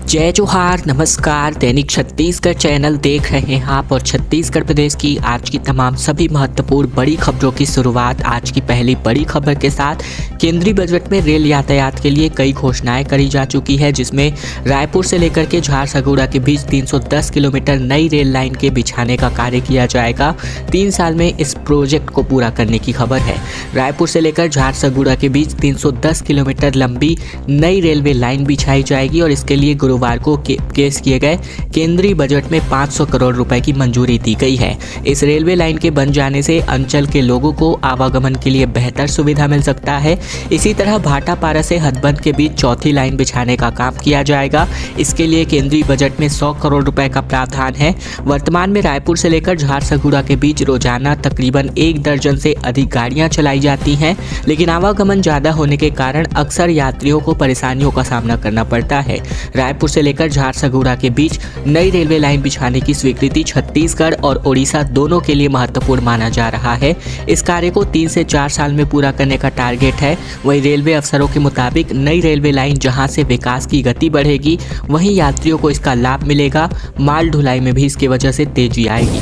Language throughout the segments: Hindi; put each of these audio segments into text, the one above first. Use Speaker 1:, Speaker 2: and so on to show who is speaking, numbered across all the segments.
Speaker 1: जय जोहार, नमस्कार। दैनिक छत्तीसगढ़ चैनल देख रहे हैं आप और छत्तीसगढ़ प्रदेश की आज की तमाम सभी महत्वपूर्ण बड़ी खबरों की शुरुआत आज की पहली बड़ी खबर के साथ। केंद्रीय बजट में रेल यातायात के लिए कई घोषणाएं करी जा चुकी है, जिसमें रायपुर से लेकर के झारसुगुड़ा के बीच 310 किलोमीटर नई रेल लाइन के बिछाने का कार्य किया जाएगा। 3 साल में इस प्रोजेक्ट को पूरा करने की खबर है। रायपुर से लेकर झारसुगुड़ा के बीच 310 किलोमीटर लंबी नई रेलवे लाइन बिछाई जाएगी और इसके लिए गुरुवार को पेश किए गए केंद्रीय बजट में 500 करोड़ रुपए की मंजूरी दी गई है। इस रेलवे लाइन के बन जाने से अंचल के लोगों को आवागमन के लिए बेहतर सुविधा मिल सकता है। इसी तरह भाटापारा से हथबंद के बीच चौथी लाइन बिछाने का काम किया जाएगा। इसके लिए केंद्रीय बजट में 100 करोड़ रुपए का प्रावधान है। वर्तमान में रायपुर से लेकर झारसुगुड़ा के बीच रोजाना तकरीबन 1 दर्जन से अधिक गाड़ियां चलाई जाती हैं, लेकिन आवागमन ज़्यादा होने के कारण अक्सर यात्रियों को परेशानियों का सामना करना पड़ता है। रायपुर से लेकर झारसुगुड़ा के बीच नई रेलवे लाइन बिछाने की स्वीकृति छत्तीसगढ़ और ओडिशा दोनों के लिए महत्वपूर्ण माना जा रहा है। इस कार्य को 3 से 4 साल में पूरा करने का टारगेट है। वहीं रेलवे अफसरों के मुताबिक नई रेलवे लाइन जहां से विकास की गति बढ़ेगी, वहीं यात्रियों को इसका लाभ मिलेगा। माल ढुलाई में भी इसकी वजह से तेजी आएगी।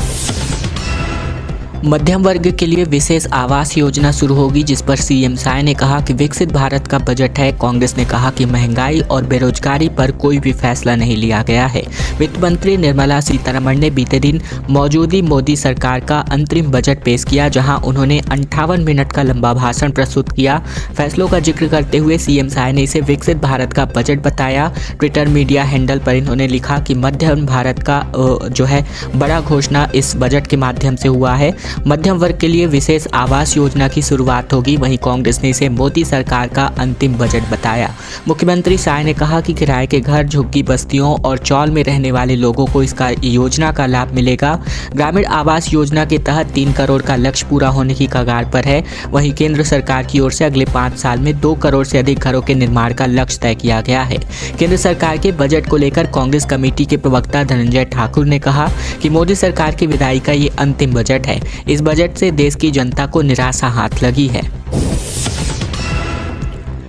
Speaker 1: मध्यम वर्ग के लिए विशेष आवास योजना शुरू होगी, जिस पर सीएम साय ने कहा कि विकसित भारत का बजट है। कांग्रेस ने कहा कि महंगाई और बेरोजगारी पर कोई भी फैसला नहीं लिया गया है। वित्त मंत्री निर्मला सीतारमण ने बीते दिन मौजूदा मोदी सरकार का अंतरिम बजट पेश किया, जहां उन्होंने 58 मिनट का लंबा भाषण प्रस्तुत किया। फैसलों का जिक्र करते हुए सीएम साय ने इसे विकसित भारत का बजट बताया। ट्विटर मीडिया हैंडल पर इन्होंने लिखा कि मध्यम भारत का बड़ा घोषणा इस बजट के माध्यम से हुआ है। मध्यम वर्ग के लिए विशेष आवास योजना की शुरुआत होगी। वहीं कांग्रेस ने इसे मोदी सरकार का अंतिम बजट बताया। मुख्यमंत्री साय ने कहा कि किराए के घर, झुग्गी बस्तियों और चौल में रहने वाले लोगों को इसका योजना का लाभ मिलेगा। ग्रामीण आवास योजना के तहत 3 करोड़ का लक्ष्य पूरा होने की कगार पर है। वहीं केंद्र सरकार की ओर से अगले 5 साल में 2 करोड़ से अधिक घरों के निर्माण का लक्ष्य तय किया गया है। केंद्र सरकार के बजट को लेकर कांग्रेस कमेटी के प्रवक्ता धनंजय ठाकुर ने कहा कि मोदी सरकार की विदाई का ये अंतिम बजट है। इस बजट से देश की जनता को निराशा हाथ लगी है।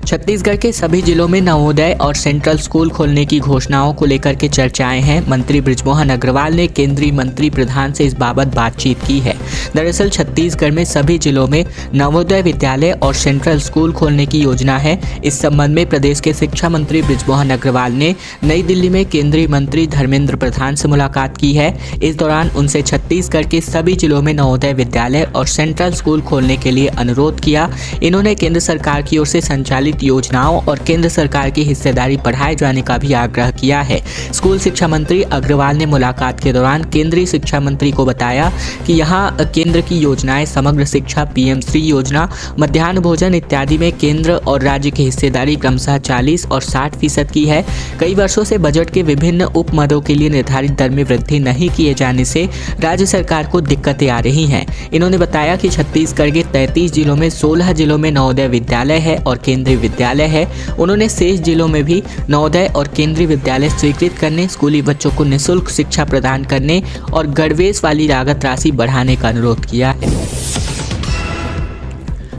Speaker 1: छत्तीसगढ़ के सभी जिलों में नवोदय और सेंट्रल स्कूल खोलने की घोषणाओं को लेकर के चर्चाएं हैं। मंत्री बृजमोहन अग्रवाल ने केंद्रीय मंत्री प्रधान से इस बाबत बातचीत की है। दरअसल छत्तीसगढ़ में सभी जिलों में नवोदय विद्यालय और सेंट्रल स्कूल खोलने की योजना है। इस संबंध में प्रदेश के शिक्षा मंत्री बृजमोहन अग्रवाल ने नई दिल्ली में केंद्रीय मंत्री धर्मेंद्र प्रधान से मुलाकात की है। इस दौरान उनसे छत्तीसगढ़ के सभी जिलों में नवोदय विद्यालय और सेंट्रल स्कूल खोलने के लिए अनुरोध किया। इन्होंने केंद्र सरकार की ओर से संचालित योजनाओं और केंद्र सरकार की हिस्सेदारी बढ़ाए जाने का भी आग्रह किया है। स्कूल शिक्षा मंत्री अग्रवाल ने मुलाकात के दौरान केंद्रीय शिक्षा मंत्री को बताया कि यहाँ केंद्र की योजनाएं समग्र शिक्षा, पीएम श्री योजना, मध्याह्न भोजन इत्यादि में केंद्र और राज्य की हिस्सेदारी क्रमशः 40 और 60% की है। कई वर्षों से बजट के विभिन्न उप मदों के लिए निर्धारित दर में वृद्धि नहीं किए जाने से राज्य सरकार को दिक्कतें आ रही हैं। इन्होंने बताया कि छत्तीसगढ़ के 33 जिलों में 16 जिलों में नवोदय विद्यालय है और केंद्रीय विद्यालय है। उन्होंने शेष जिलों में भी नवोदय और केंद्रीय विद्यालय स्वीकृत करने, स्कूली बच्चों को निःशुल्क शिक्षा प्रदान करने और गणवेश वाली लागत राशि बढ़ाने का अनुरोध किया है।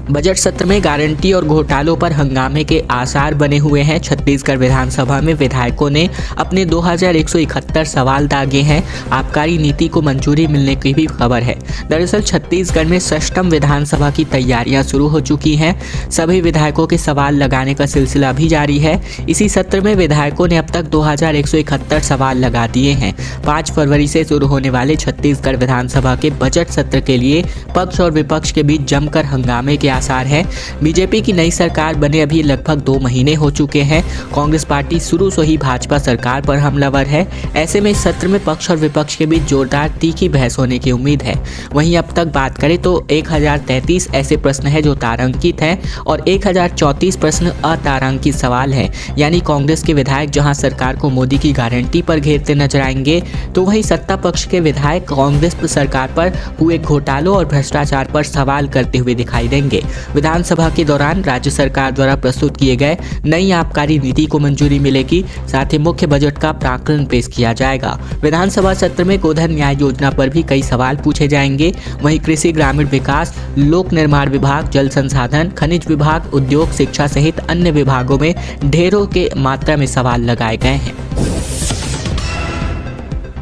Speaker 1: बजट सत्र में गारंटी और घोटालों पर हंगामे के आसार बने हुए हैं। छत्तीसगढ़ विधानसभा में विधायकों ने अपने 2171 सवाल दागे हैं। आबकारी नीति को मंजूरी मिलने की भी खबर है। दरअसल छत्तीसगढ़ में 6वीं विधानसभा की तैयारियां शुरू हो चुकी हैं। सभी विधायकों के सवाल लगाने का सिलसिला भी जारी है। इसी सत्र में विधायकों ने अब तक 2171 सवाल लगा दिए हैं। 5 फरवरी से शुरू होने वाले छत्तीसगढ़ विधानसभा के बजट सत्र के लिए पक्ष और विपक्ष के बीच जमकर हंगामे के आसार है। बीजेपी की नई सरकार बने अभी लगभग 2 महीने हो चुके हैं। कांग्रेस पार्टी शुरू से ही भाजपा सरकार पर हमलावर है। ऐसे में इस सत्र में पक्ष और विपक्ष के बीच जोरदार तीखी बहस होने की उम्मीद है। वहीं अब तक बात करें तो 1033 ऐसे प्रश्न हैं जो तारांकित हैं और 1034 प्रश्न अतारांकित सवाल हैं। यानी कांग्रेस के विधायक जहां सरकार को मोदी की गारंटी पर घेरते नजर आएंगे, तो वहीं सत्ता पक्ष के विधायक कांग्रेस सरकार पर हुए घोटालों और भ्रष्टाचार पर सवाल करते हुए दिखाई देंगे। विधानसभा के दौरान राज्य सरकार द्वारा प्रस्तुत किए गए नई आबकारी नीति को मंजूरी मिलेगी। साथ ही मुख्य बजट का प्राक्कलन पेश किया जाएगा। विधानसभा सत्र में गोधन न्याय योजना पर भी कई सवाल पूछे जाएंगे। वहीं कृषि, ग्रामीण विकास, लोक निर्माण विभाग, जल संसाधन, खनिज विभाग, उद्योग, शिक्षा सहित अन्य विभागों में ढेरों के मात्रा में सवाल लगाए गए हैं।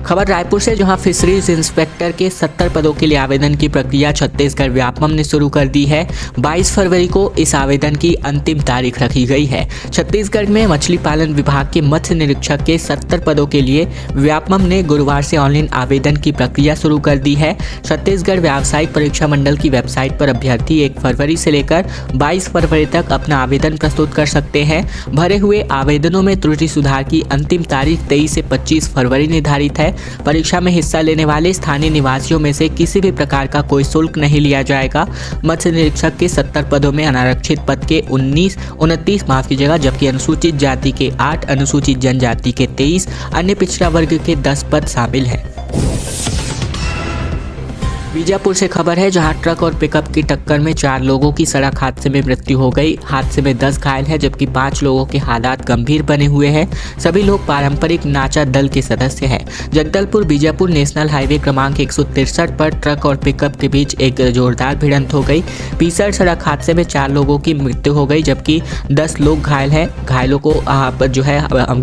Speaker 1: खबर रायपुर से, जहां फिशरीज इंस्पेक्टर के 70 पदों के लिए आवेदन की प्रक्रिया छत्तीसगढ़ व्यापमं ने शुरू कर दी है। 22 फरवरी को इस आवेदन की अंतिम तारीख रखी गई है। छत्तीसगढ़ में मछली पालन विभाग के मत्स्य निरीक्षक के 70 पदों के लिए व्यापमं ने गुरुवार से ऑनलाइन आवेदन की प्रक्रिया शुरू कर दी है। छत्तीसगढ़ व्यावसायिक परीक्षा मंडल की वेबसाइट पर अभ्यर्थी 1 फरवरी से लेकर 22 फरवरी तक अपना आवेदन प्रस्तुत कर सकते हैं। भरे हुए आवेदनों में त्रुटि सुधार की अंतिम तारीख 23 से 25 फरवरी निर्धारित है। परीक्षा में हिस्सा लेने वाले स्थानीय निवासियों में से किसी भी प्रकार का कोई शुल्क नहीं लिया जाएगा। मत्स्य निरीक्षक के 70 पदों में अनारक्षित पद के 29 माफ कीजिएगा, जबकि अनुसूचित जाति के 8, अनुसूचित जनजाति के 23, अन्य पिछड़ा वर्ग के 10 पद शामिल हैं। बीजापुर से खबर है, जहां ट्रक और पिकअप की टक्कर में 4 लोगों की सड़क हादसे में मृत्यु हो गई। हादसे में 10 घायल हैं, जबकि 5 लोगों के हालात गंभीर बने हुए हैं। सभी लोग पारंपरिक नाचा दल के सदस्य हैं। जगदलपुर बीजापुर नेशनल हाईवे क्रमांक 163 पर ट्रक और पिकअप के बीच एक जोरदार भिड़ंत हो गई। भीषण सड़क हादसे में 4 लोगों की मृत्यु हो गई, जबकि 10 लोग घायल हैं। घायलों को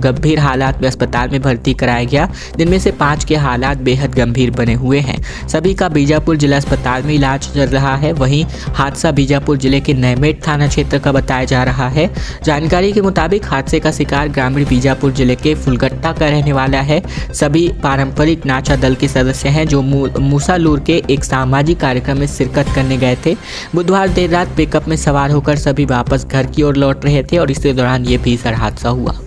Speaker 1: गंभीर हालात में अस्पताल में भर्ती कराया गया, जिनमें से 5 के हालात बेहद गंभीर बने हुए हैं। सभी का बीजापुर जिला अस्पताल में इलाज चल रहा है। वहीं हादसा बीजापुर जिले के नैमेट थाना क्षेत्र का बताया जा रहा है। जानकारी के मुताबिक हादसे का शिकार ग्रामीण बीजापुर जिले के फुलगट्टा का रहने वाला है। सभी पारंपरिक नाचा दल के सदस्य हैं, जो मूसालूर के एक सामाजिक कार्यक्रम में शिरकत करने गए थे। बुधवार देर रात पिकअप में सवार होकर सभी वापस घर की ओर लौट रहे थे और इसी दौरान ये भीषण हादसा हुआ।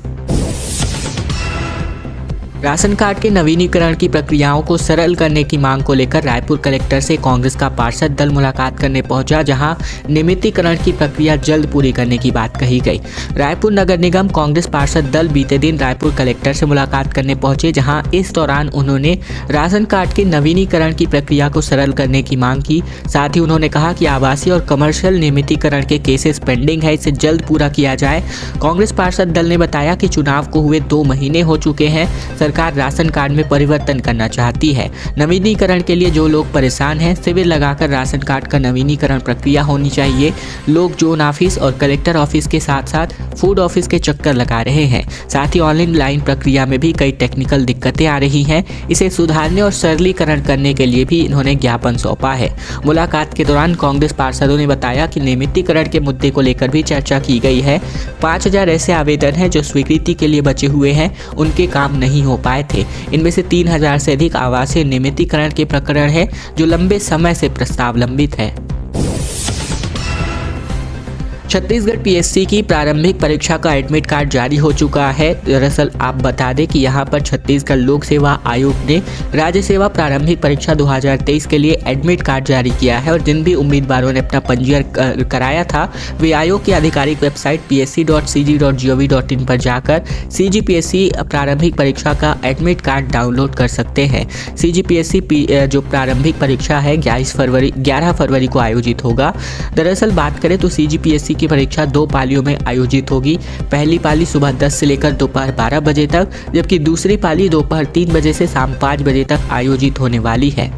Speaker 1: राशन कार्ड के नवीनीकरण की प्रक्रियाओं को सरल करने की मांग को लेकर रायपुर कलेक्टर से कांग्रेस का पार्षद दल मुलाकात करने पहुंचा, जहां नियमितीकरण की प्रक्रिया जल्द पूरी करने की बात कही गई। रायपुर नगर निगम कांग्रेस पार्षद दल बीते दिन रायपुर कलेक्टर से मुलाकात करने पहुंचे, जहां इस दौरान उन्होंने राशन कार्ड के नवीनीकरण की प्रक्रिया को सरल करने की मांग की। साथ ही उन्होंने कहा कि आवासीय और कमर्शियल नियमितीकरण के केसेस पेंडिंग है, इसे जल्द पूरा किया जाए। कांग्रेस पार्षद दल ने बताया कि चुनाव को हुए 2 महीने हो चुके हैं। सरकार राशन कार्ड में परिवर्तन करना चाहती है। नवीनीकरण के लिए जो लोग परेशान हैं, शिविर लगाकर राशन कार्ड का नवीनीकरण प्रक्रिया होनी चाहिए। लोग जोन ऑफिस और कलेक्टर ऑफिस के साथ साथ फूड ऑफिस के चक्कर लगा रहे हैं। साथ ही ऑनलाइन प्रक्रिया में भी कई टेक्निकल दिक्कतें आ रही हैं। इसे सुधारने और सरलीकरण करने के लिए भी इन्होंने ज्ञापन सौंपा है। मुलाकात के दौरान कांग्रेस पार्षदों ने बताया कि नियमितीकरण के मुद्दे को लेकर भी चर्चा की गई है। 5000 ऐसे आवेदन हैं जो स्वीकृति के लिए बचे हुए हैं, उनके काम नहीं हो पाए थे। इनमें से 3000 से अधिक आवासीय नियमितीकरण के प्रकरण है, जो लंबे समय से प्रस्ताव लंबित है। छत्तीसगढ़ पीएससी की प्रारंभिक परीक्षा का एडमिट कार्ड जारी हो चुका है। दरअसल आप बता दें कि यहां पर छत्तीसगढ़ लोक सेवा आयोग ने राज्य सेवा प्रारंभिक परीक्षा 2023 के लिए एडमिट कार्ड जारी किया है और जिन भी उम्मीदवारों ने अपना पंजीयन कराया था, वे आयोग की आधिकारिक वेबसाइट psc.cg.gov.in पर जाकर CGPSC प्रारंभिक परीक्षा का एडमिट कार्ड डाउनलोड कर सकते हैं। CGPSC जो प्रारंभिक परीक्षा है 11 फरवरी को आयोजित होगा। दरअसल बात करें तो CGPSC की परीक्षा 2 पालियों में आयोजित होगी। पहली पाली सुबह 10 से लेकर दोपहर 12 बजे तक, जबकि दूसरी पाली दोपहर 3 बजे से शाम 5 बजे तक आयोजित होने वाली है।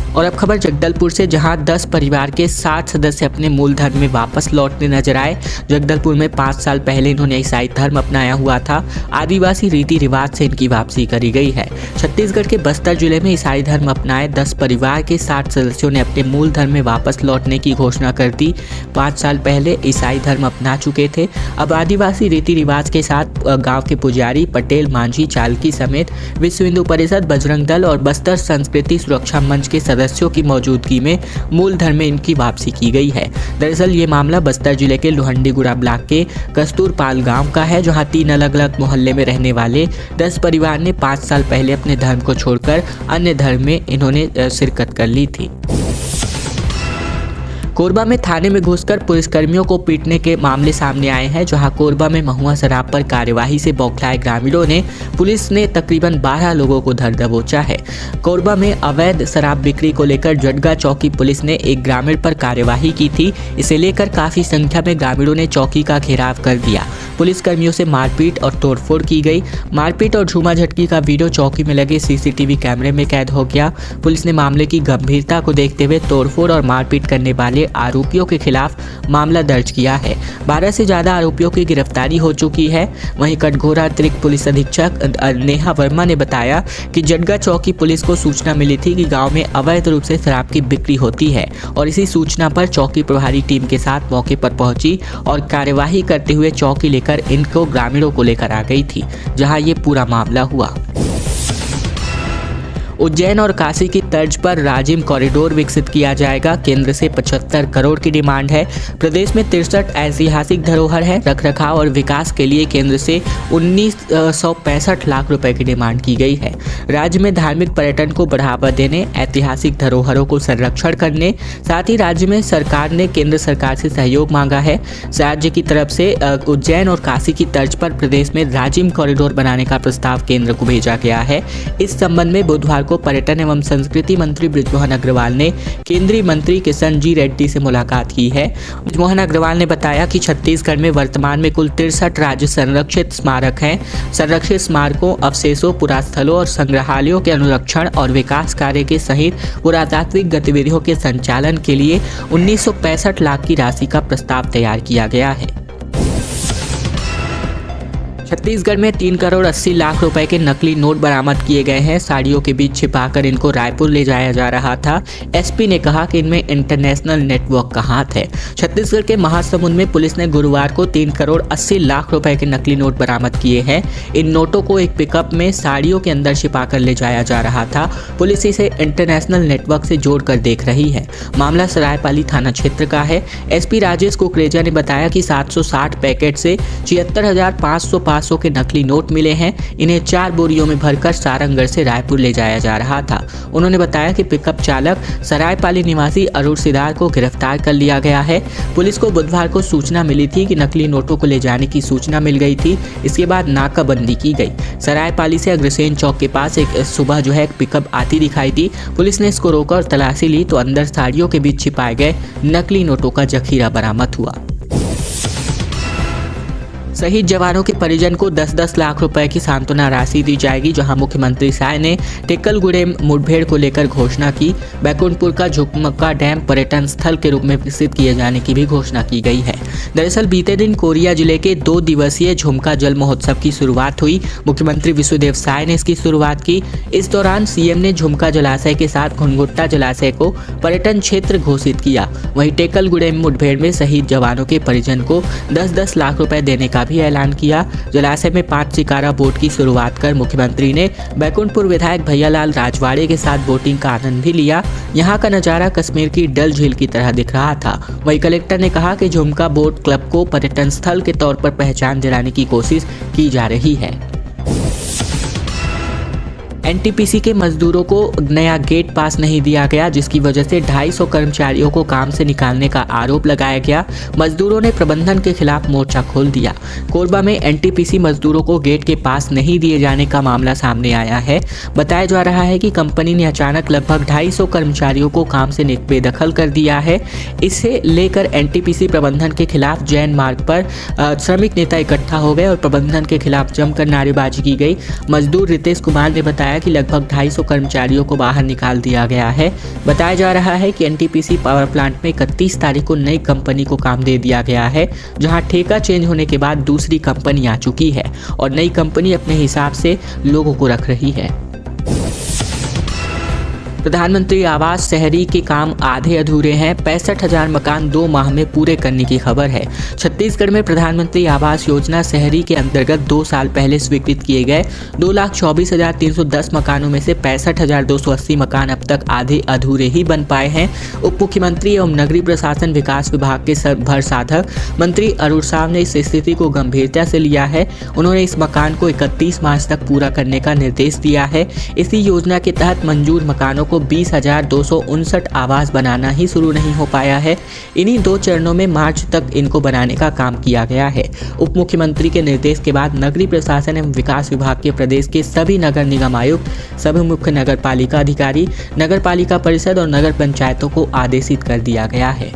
Speaker 1: और अब खबर जगदलपुर से, जहां 10 परिवार के 60 सदस्य अपने मूल धर्म में वापस लौटने नजर आए। जगदलपुर में 5 साल पहले इन्होंने ईसाई धर्म अपनाया हुआ था। आदिवासी रीति रिवाज से इनकी वापसी करी गई है। छत्तीसगढ़ के बस्तर जिले में ईसाई धर्म अपनाए 10 परिवार के 60 सदस्यों ने अपने मूल धर्म में वापस लौटने की घोषणा कर दी। 5 साल पहले ईसाई धर्म अपना चुके थे। अब आदिवासी रीति रिवाज के साथ गाँव के पुजारी, पटेल, मांझी, चालकी समेत विश्व हिंदू परिषद, बजरंग दल और बस्तर संस्कृति सुरक्षा मंच के सदस्यों की मौजूदगी में मूल धर्म में इनकी वापसी की गई है। दरअसल ये मामला बस्तर जिले के लोहंडीगुड़ा ब्लॉक के कस्तूरपाल गांव का है, जहां 3 अलग-अलग मोहल्ले में रहने वाले 10 परिवार ने 5 साल पहले अपने धर्म को छोड़कर अन्य धर्म में इन्होंने शिरकत कर ली थी। कोरबा में थाने में घुसकर पुलिसकर्मियों को पीटने के मामले सामने आए हैं, जहां कोरबा में महुआ शराब पर कार्यवाही से बौखलाए ग्रामीणों ने पुलिस ने तकरीबन 12 लोगों को धर दबोचा है। कोरबा में अवैध शराब बिक्री को लेकर जटगा चौकी पुलिस ने एक ग्रामीण पर कार्यवाही की थी। इसे लेकर काफी संख्या में ग्रामीणों ने चौकी का घेराव कर दिया। पुलिसकर्मियों से मारपीट और तोड़फोड़ की गई। मारपीट और झूमा झटकी का वीडियो चौकी में लगे CCTV कैमरे में कैद हो गया। पुलिस ने मामले की गंभीरता को देखते हुए तोड़फोड़ और मारपीट करने वाले आरोपियों के खिलाफ मामला दर्ज किया है। 12 से ज़्यादा आरोपियों की गिरफ्तारी हो चुकी है। वहीं कटघोरा अतिरिक्त पुलिस अधीक्षक नेहा वर्मा ने बताया कि जडगा चौकी पुलिस को सूचना मिली थी कि गांव में अवैध रूप से शराब की बिक्री होती है और इसी सूचना पर चौकी प्रभारी टीम के साथ मौके पर पहुंची और कार्यवाही करते हुए चौकी लेकर इनको ग्रामीणों को लेकर आ गई थी, जहां ये पूरा मामला हुआ। उज्जैन और काशी की तर्ज पर राजिम कॉरिडोर विकसित किया जाएगा। केंद्र से 75 करोड़ की डिमांड है। प्रदेश में 63 ऐतिहासिक धरोहर है। रखरखाव और विकास के लिए केंद्र से 1965 लाख रुपए की डिमांड की गई है। राज्य में धार्मिक पर्यटन को बढ़ावा देने, ऐतिहासिक धरोहरों को संरक्षण करने, साथ ही राज्य में सरकार ने केंद्र सरकार से सहयोग मांगा है। राज्य की तरफ से उज्जैन और काशी की तर्ज पर प्रदेश में राजिम कॉरिडोर बनाने का प्रस्ताव केंद्र को भेजा गया है। इस संबंध में बुधवार को पर्यटन एवं संस्कृति मंत्री बृजमोहन अग्रवाल ने केंद्रीय मंत्री किशन जी रेड्डी से मुलाकात की है। बृजमोहन अग्रवाल ने बताया कि छत्तीसगढ़ में वर्तमान में कुल 63 राज्य संरक्षित स्मारक हैं। संरक्षित स्मारकों, अवशेषों, पुरास्थलों और संग्रहालयों के अनुरक्षण और विकास कार्य के सहित पुरातात्विक गतिविधियों के संचालन के लिए 1965 लाख की राशि का प्रस्ताव तैयार किया गया है। छत्तीसगढ़ में 3 करोड़ 80 लाख रुपए के नकली नोट बरामद किए गए हैं। साड़ियों के बीच छिपाकर इनको रायपुर ले जाया जा रहा था। एसपी ने कहा कि इनमें इंटरनेशनल नेटवर्क का हाथ है। छत्तीसगढ़ के महासमुंद में पुलिस ने गुरुवार को 3 करोड़ 80 लाख रुपए के नकली नोट बरामद किए हैं। इन नोटों को एक पिकअप में साड़ियों के अंदर छिपाकर ले जाया जा रहा था। पुलिस इसे इंटरनेशनल नेटवर्क से जोड़कर देख रही है। मामला सरायपाली थाना क्षेत्र का है। एसपी राजेश कुकरेजा ने बताया कि 760 पैकेट से 76,500 के नकली नोट मिले हैं। इन्हें 4 बोरियों में भरकर सारंगगढ़ से रायपुर ले जाया जा रहा था। उन्होंने बताया कि पिकअप चालक सरायपाली निवासी अरुण सिदार को गिरफ्तार कर लिया गया है। पुलिस को बुधवार को सूचना मिली थी कि नकली नोटों को ले जाने की सूचना मिल गई थी। इसके बाद नाकाबंदी की गई। सरायपाली से अग्रसेन चौक के पास एक सुबह एक पिकअप आती दिखाई दी। पुलिस ने इसको रोका और तलाशी ली तो अंदर साड़ियों के बीच छिपाए गए नकली नोटों का जखीरा बरामद हुआ। शहीद जवानों के परिजन को 10-10 लाख रुपए की सांत्वना राशि दी जाएगी। जहां मुख्यमंत्री साय ने टेकलगुड़ेम मुठभेड़ को लेकर घोषणा की। बैकुंठपुर का झुमका डैम पर्यटन स्थल के रूप में विकसित किए जाने की भी घोषणा की गई है। दरअसल बीते दिन कोरिया जिले के 2 दिवसीय झुमका जल महोत्सव की शुरुआत हुई। मुख्यमंत्री विष्णुदेव साय ने इसकी शुरुआत की। इस दौरान सीएम ने झुमका जलाशय के साथ घुनघुट्टा जलाशय को पर्यटन क्षेत्र घोषित किया। वहीं टेकलगुड़ेम मुठभेड़ में शहीद जवानों के परिजन को 10-10 लाख रुपए देने का भी ऐलान किया। जलाशय में 5 शिकारा बोट की शुरुआत कर मुख्यमंत्री ने बैकुंठपुर विधायक भैयालाल राजवाड़े के साथ बोटिंग का आनंद भी लिया। यहाँ का नजारा कश्मीर की डल झील की तरह दिख रहा था। वहीं कलेक्टर ने कहा कि झुमका बोट क्लब को पर्यटन स्थल के तौर पर पहचान दिलाने की कोशिश की जा रही है। एनटीपीसी के मजदूरों को नया गेट पास नहीं दिया गया, जिसकी वजह से 250 कर्मचारियों को काम से निकालने का आरोप लगाया गया। मजदूरों ने प्रबंधन के खिलाफ मोर्चा खोल दिया। कोरबा में एनटीपीसी मजदूरों को गेट के पास नहीं दिए जाने का मामला सामने आया है। बताया जा रहा है कि कंपनी ने अचानक लगभग 250 कर्मचारियों को काम से बेदखल कर दिया है। इसे लेकर एनटीपीसी प्रबंधन के खिलाफ जैन मार्ग पर श्रमिक नेता इकट्ठा हो गए और प्रबंधन के खिलाफ जमकर नारेबाजी की गई। मजदूर रितेश कुमार ने बताया कि लगभग 250 कर्मचारियों को बाहर निकाल दिया गया है। बताया जा रहा है कि एनटीपीसी पावर प्लांट में 31 तारीख को नई कंपनी को काम दे दिया गया है, जहां ठेका चेंज होने के बाद दूसरी कंपनी आ चुकी है और नई कंपनी अपने हिसाब से लोगों को रख रही है। प्रधानमंत्री आवास शहरी के काम आधे अधूरे हैं। 65,000 मकान 2 माह में पूरे करने की खबर है। छत्तीसगढ़ में प्रधानमंत्री आवास योजना शहरी के अंतर्गत 2 साल पहले स्वीकृत किए गए 2,24,310 मकानों में से 65,280 मकान अब तक आधे अधूरे ही बन पाए हैं। उप मुख्यमंत्री एवं नगरीय प्रशासन विकास विभाग के भरसाधक मंत्री अरुण साव ने इस स्थिति को गंभीरता से लिया है। उन्होंने इस मकान को 31 मार्च तक पूरा करने का निर्देश दिया है। इसी योजना के तहत मंजूर मकानों को 20,259 आवास बनाना ही शुरू नहीं हो पाया है। इन्हीं 2 चरणों में मार्च तक इनको बनाने का काम किया गया है। उप मुख्यमंत्री के निर्देश के बाद नगरीय प्रशासन एवं विकास विभाग के प्रदेश के सभी नगर निगम आयुक्त, सभी मुख्य नगर पालिका अधिकारी, नगर पालिका परिषद और नगर पंचायतों को आदेशित कर दिया गया है।